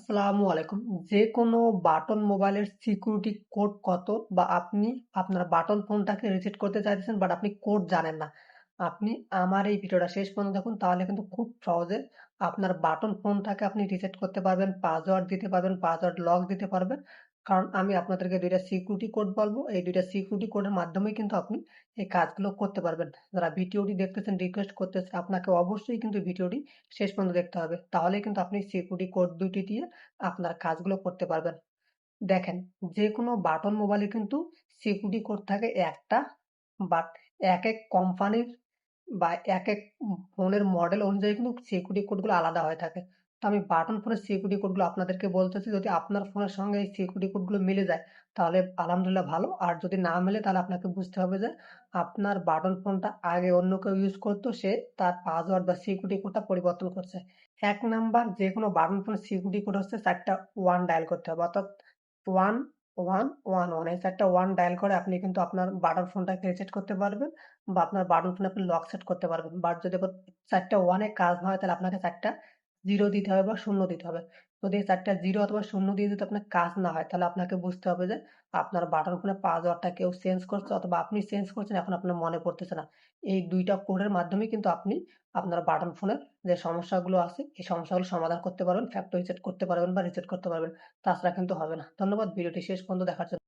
আসসালামু আলাইকুম। যেকোনো বাটন মোবাইলের সিকিউরিটি কোড কত বা আপনি আপনার বাটন ফোনটাকে রিসেট করতে চাইতেছেন বাট আপনি কোড জানেন না। আপনি আমার এই ভিডিওটা শেষ পর্যন্ত দেখুন তাহলে কিন্তু খুব সহজে আপনার বাটন ফোনটাকে আপনি রিসেট করতে পারবেন, পাসওয়ার্ড দিতে পারবেন, পাসওয়ার্ড লক দিতে পারবেন। কারণ আমি আপনাদেরকে ২ টা সিকিউরিটি কোড বলবো। এই ২ টা সিকিউরিটি কোডের মাধ্যমেই কিন্তু আপনি এই কাজগুলো করতে পারবেন। যারা ভিডিওটি দেখতেছেন রিকোয়েস্ট করতেছি আপনাকে অবশ্যই কিন্তু ভিডিওটি শেষ পর্যন্ত দেখতে হবে। তাহলেই কিন্তু আপনি সিকিউরিটি কোড ২ টি দিয়ে আপনার কাজগুলো করতে পারবেন। দেখেন, যেকোনো বাটন মোবাইলে কিন্তু সিকিউরিটি কোড থাকে একটা, বাট একেক কোম্পানির বা একেক ফোনের মডেল অনুযায়ী কিন্তু সিকিউরিটি কোডগুলো আলাদা হয়ে থাকে। তো আমি বাটন ফোনের সিকিউরিটি কোডগুলো আপনাদেরকে বলতেছি, যদি আপনার ফোনের সঙ্গে এই সিকিউরিটি কোডগুলো মিলে যায় তাহলে আলহামদুলিল্লাহ ভালো। আর যদি না মেলে তাহলে আপনাকে বুঝতে হবে যে আপনার বাটন ফোনটা আগে অন্য কেউ ইউজ করতো, সে তার পাসওয়ার্ড বা সিকিউরিটি কোডটা পরিবর্তন করছে। ১ নাম্বার, যেকোনো বাটন ফোনের সিকিউরিটি কোড হচ্ছে ৪ টা 1 ডায়াল করতে হবে, অর্থাৎ 1 1 1 1 এই ৪ টা 1 ডায়াল করে আপনি কিন্তু আপনার বাটন ফোনটাকে রিসেট করতে পারবেন বা আপনার বাটন ফোনে আপনি লক সেট করতে পারবেন। বাট যদি আবার ৪ টা 1 এ কাজ না হয় তাহলে আপনাকে ৪ টা 0 দিতে হবে বা 0 দিতে হবে। যদি এই ৪ টা 0 অথবা 0 দিয়ে যদি আপনার কাজ না হয় তাহলে আপনাকে বুঝতে হবে যে আপনার বাটন ফোনের পাসওয়ার্ডটা কেউ চেঞ্জ করছে অথবা আপনি চেঞ্জ করছেন, এখন আপনার মনে পড়তেছে না। এই ২ টা কোডের মাধ্যমেই কিন্তু আপনি আপনার বাটন ফোনের যে সমস্যাগুলো আছে এই সমস্যাগুলো সমাধান করতে পারবেন, ফ্যাক্টরি রিসেট করতে পারবেন বা রিসেট করতে পারবেন। তাছাড়া কিন্তু হবে না। ধন্যবাদ ভিডিওটি শেষ পর্যন্ত দেখার জন্য।